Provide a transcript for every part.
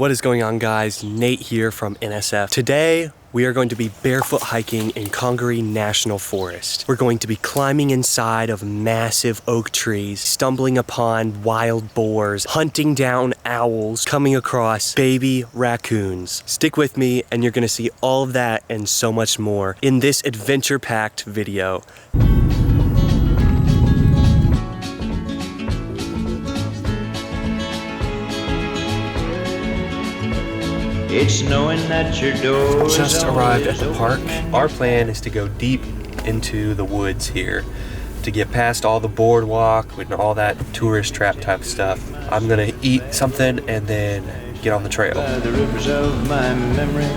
What is going on, guys? Nate here from NSF. Today, we are going to be barefoot hiking in Congaree National Forest. We're going to be climbing inside of massive oak trees, stumbling upon wild boars, hunting down owls, coming across baby raccoons. Stick with me and you're gonna see all of that and so much more in this adventure-packed video. It's knowing that your door just arrived at the park. Our plan is to go deep into the woods here to get past all the boardwalk and all that tourist trap type stuff. I'm gonna eat something and then get on the trail. By the rivers of my memory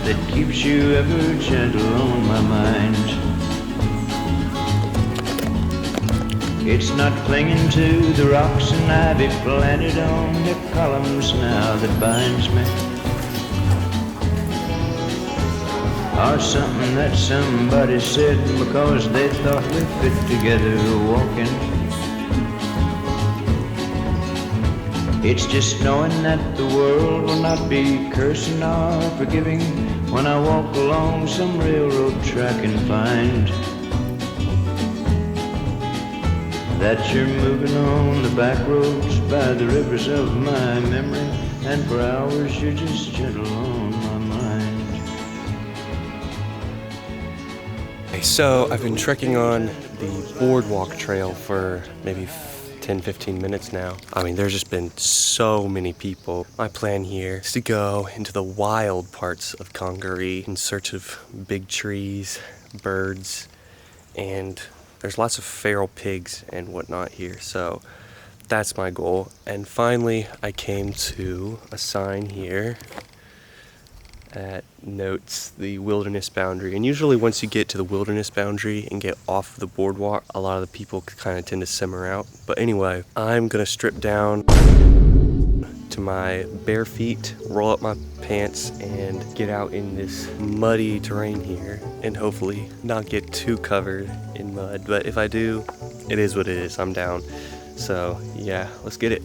that keeps you ever gentle on my mind. It's not clinging to the rocks and ivy planted on the columns now that binds me. Or something that somebody said because they thought we fit together walking. It's just knowing that the world will not be cursing or forgiving when I walk along some railroad track and find that you're moving on the back roads by the rivers of my memory, and for hours you're just gentle on my mind. So I've been trekking on the boardwalk trail for maybe 10-15 minutes now. I mean, there's just been so many people. My plan here is to go into the wild parts of Congaree in search of big trees, birds, and there's lots of feral pigs and whatnot here. So that's my goal. And finally, I came to a sign here that notes the wilderness boundary. And usually once you get to the wilderness boundary and get off the boardwalk, a lot of the people kind of tend to simmer out. But anyway, I'm gonna strip down to my bare feet, roll up my pants, and get out in this muddy terrain here and hopefully not get too covered in mud. But if I do, it is what it is. I'm down. So yeah, let's get it.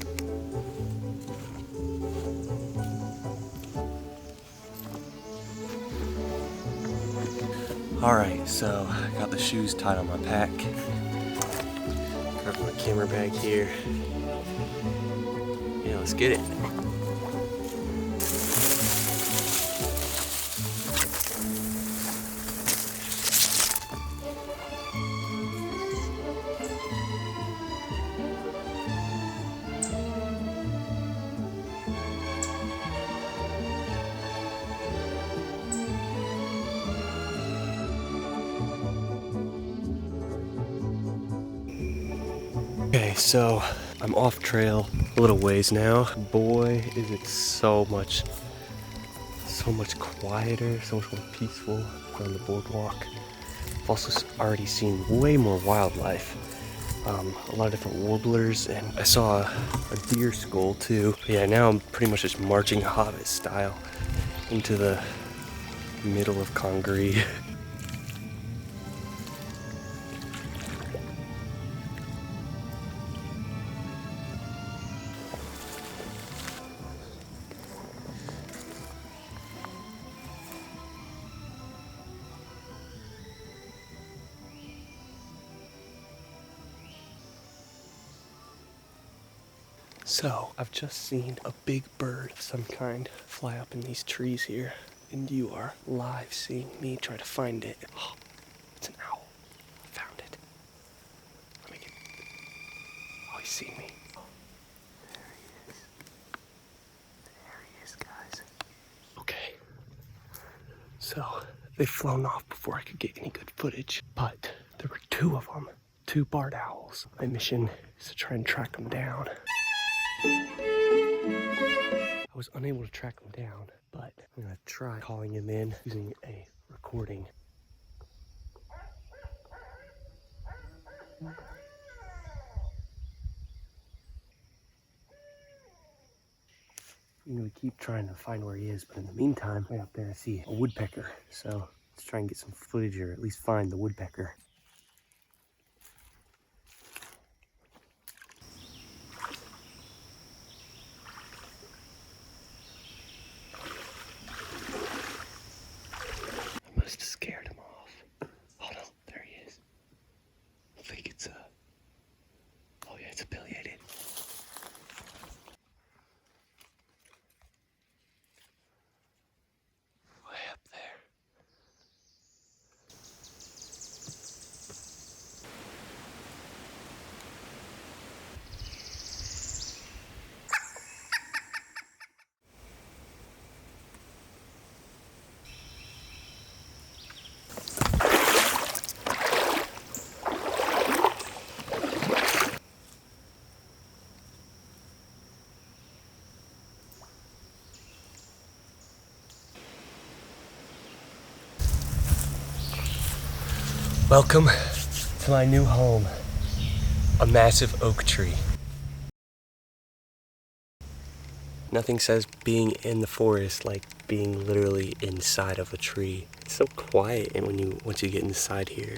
Alright, so I got the shoes tied on my pack. Grab my camera bag here. Yeah, let's get it. Okay, so I'm off trail a little ways now. Boy, is it so much quieter, so much more peaceful on the boardwalk. I've also already seen way more wildlife. A lot of different warblers, and I saw a deer skull too. But yeah, now I'm pretty much just marching Hobbit style into the middle of Congaree. So, I've just seen a big bird of some kind fly up in these trees here, and you are live seeing me try to find it. Oh, it's an owl. I found it. Let me get... Oh, he's seen me. Oh, there he is. There he is, guys. Okay. So, they've flown off before I could get any good footage, but there were two of them. Two barred owls. My mission is to try and track them down. I was unable to track him down, but I'm gonna try calling him in using a recording. I'm gonna keep trying to find where he is, but in the meantime, way out there I see a woodpecker. So let's try and get some footage or at least find the woodpecker. Welcome to my new home, a massive oak tree. Nothing says being in the forest like being literally inside of a tree. It's so quiet and once you get inside here.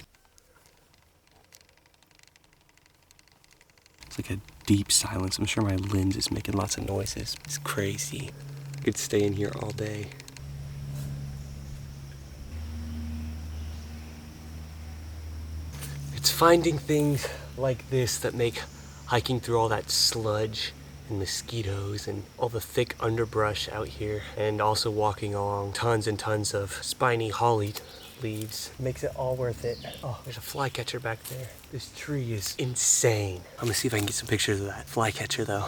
It's like a deep silence. I'm sure my lens is making lots of noises. It's crazy. I could stay in here all day. It's finding things like this that make hiking through all that sludge and mosquitoes and all the thick underbrush out here, and also walking along tons and tons of spiny holly leaves makes it all worth it. Oh, there's a flycatcher back there. This tree is insane. I'm gonna see if I can get some pictures of that flycatcher though.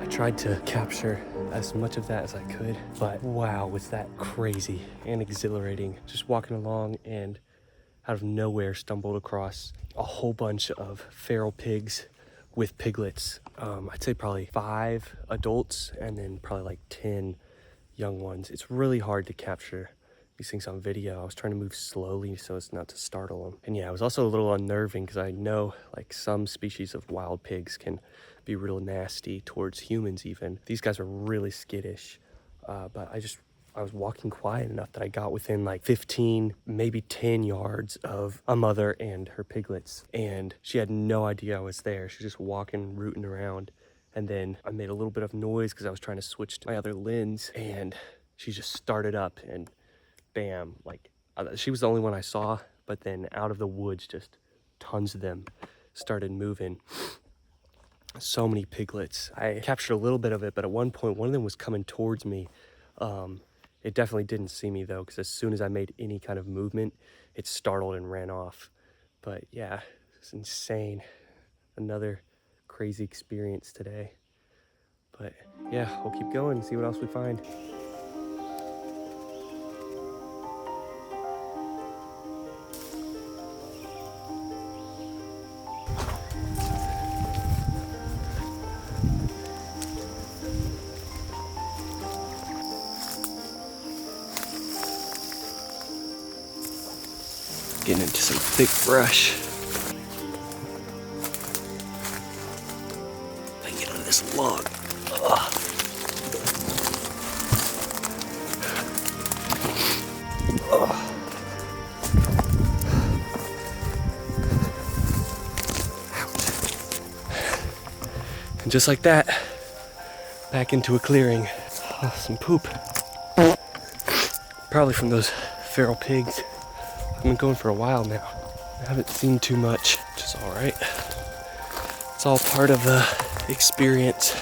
I tried to capture as much of that as I could, but wow, was that crazy and exhilarating. Just walking along and out of nowhere stumbled across a whole bunch of feral pigs with piglets. I'd say probably 5 adults and then probably like 10 young ones. It's really hard to capture these things on video. I was trying to move slowly so as not to startle them. And yeah, it was also a little unnerving because I know like some species of wild pigs can be real nasty towards humans even. These guys are really skittish, but I was walking quiet enough that I got within like 15, maybe 10 yards of a mother and her piglets. And she had no idea I was there. She was just walking, rooting around. And then I made a little bit of noise because I was trying to switch to my other lens, and she just started up and bam, like she was the only one I saw, but then out of the woods, just tons of them started moving. So many piglets. I captured a little bit of it, but at one point, one of them was coming towards me. It definitely didn't see me though, because as soon as I made any kind of movement, it startled and ran off. But yeah, it's insane. Another crazy experience today. But yeah, we'll keep going and see what else we find. Getting into some thick brush. I can get on this log. Ugh. And just like that, back into a clearing. Oh, some poop. Probably from those feral pigs. I've been going for a while now. I haven't seen too much, which is all right. It's all part of the experience.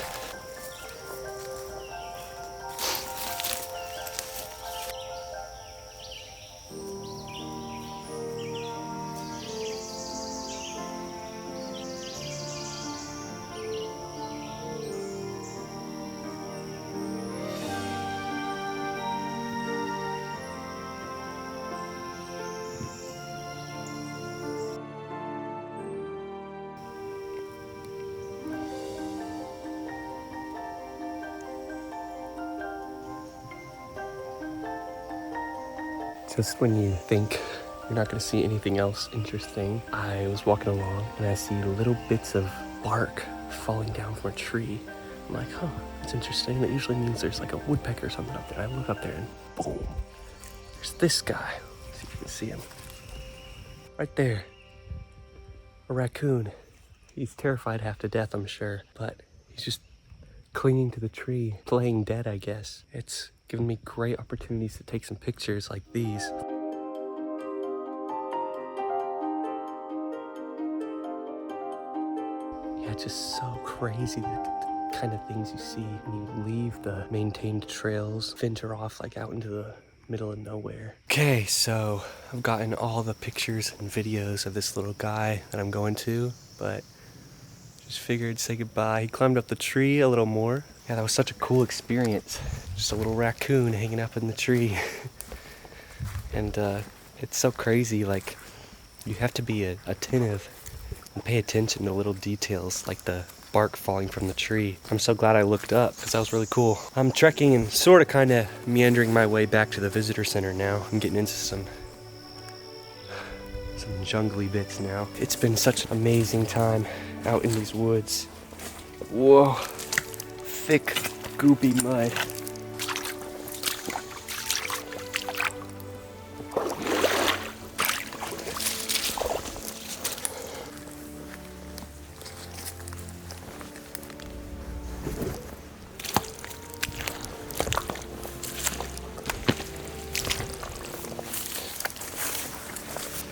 Just when you think you're not gonna see anything else interesting, I was walking along and I see little bits of bark falling down from a tree. I'm like, huh, that's interesting. That usually means there's like a woodpecker or something up there. I look up there and boom, there's this guy. See if you can see him. Right there. A raccoon. He's terrified half to death, I'm sure, but he's just clinging to the tree, playing dead, I guess. It's given me great opportunities to take some pictures like these. Yeah, it's just so crazy, the kind of things you see when you leave the maintained trails, venture off like out into the middle of nowhere. Okay, so I've gotten all the pictures and videos of this little guy that I'm going to, but just figured say goodbye. He climbed up the tree a little more. Yeah, that was such a cool experience. Just a little raccoon hanging up in the tree. And it's so crazy, like you have to be attentive and pay attention to little details like the bark falling from the tree. I'm so glad I looked up because that was really cool. I'm trekking and sort of kind of meandering my way back to the visitor center now. I'm getting into some jungly bits now. It's been such an amazing time out in these woods. Whoa, thick, goopy mud.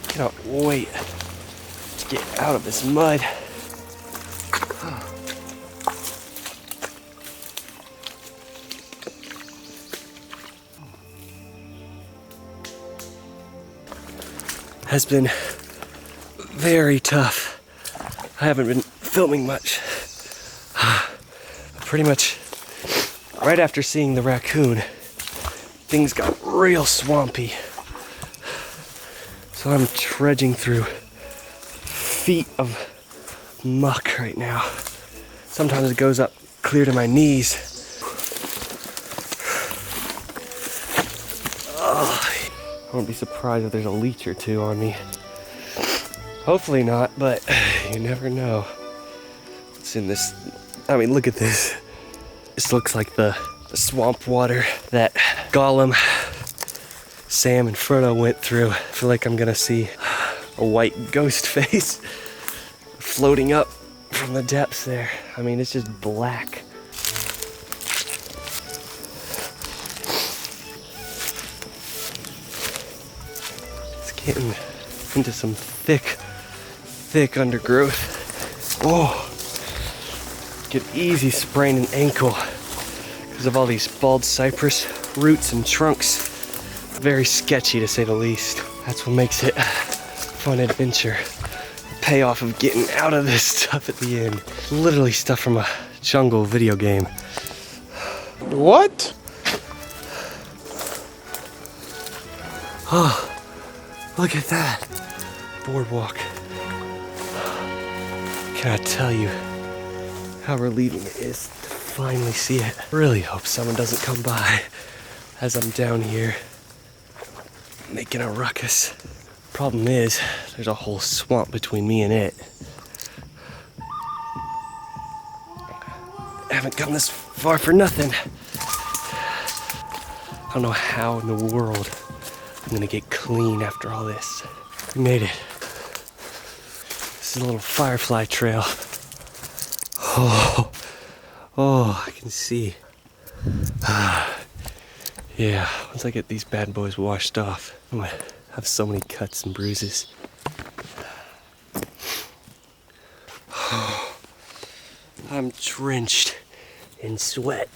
Cannot wait to get out of this mud. Has been very tough. I haven't been filming much. Pretty much right after seeing the raccoon, things got real swampy. So I'm trudging through feet of muck right now. Sometimes it goes up clear to my knees. I won't be surprised if there's a leech or two on me. Hopefully not, but you never know. What's in this? I mean, look at this. This looks like the swamp water that Gollum, Sam, and Frodo went through. I feel like I'm gonna see a white ghost face floating up from the depths there. I mean, it's just black. It's getting into some thick undergrowth. Oh, could easy sprain an ankle because of all these bald cypress roots and trunks. Very sketchy to say the least. That's what makes it a fun adventure. The payoff of getting out of this stuff at the end. Literally stuff from a jungle video game. What? Oh, look at that. Boardwalk. Can I tell you how relieving it is to finally see it? I really hope someone doesn't come by as I'm down here making a ruckus. Problem is, there's a whole swamp between me and it. I haven't come this far for nothing. I don't know how in the world I'm gonna get clean after all this. We made it. This is a little firefly trail. Oh, I can see. Yeah, once I get these bad boys washed off, I'm gonna have so many cuts and bruises. I'm drenched in sweat.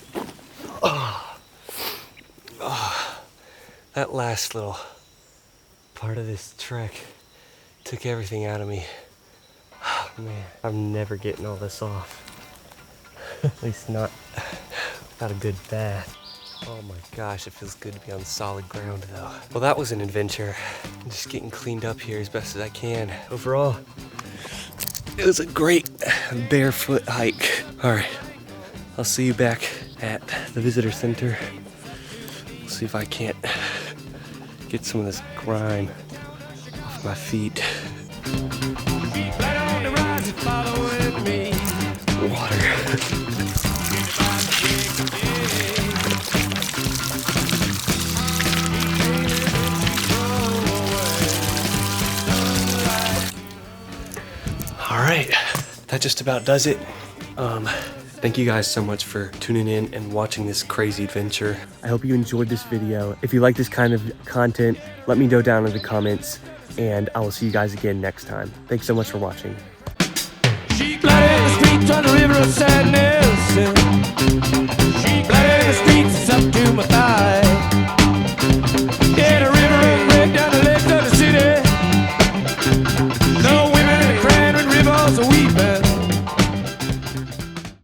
That last little part of this trek took everything out of me. Oh, man, I'm never getting all this off. At least not without a good bath. Oh my gosh, it feels good to be on solid ground though. Well, that was an adventure. I'm just getting cleaned up here as best as I can. Overall, it was a great barefoot hike. All right, I'll see you back at the visitor center. We'll see if I can't get some of this grime off my feet. Water. All right, that just about does it. Thank you guys so much for tuning in and watching this crazy adventure. I hope you enjoyed this video. If you like this kind of content, let me know down in the comments, and I will see you guys again next time. Thanks so much for watching. She glided the streets on the river of sadness.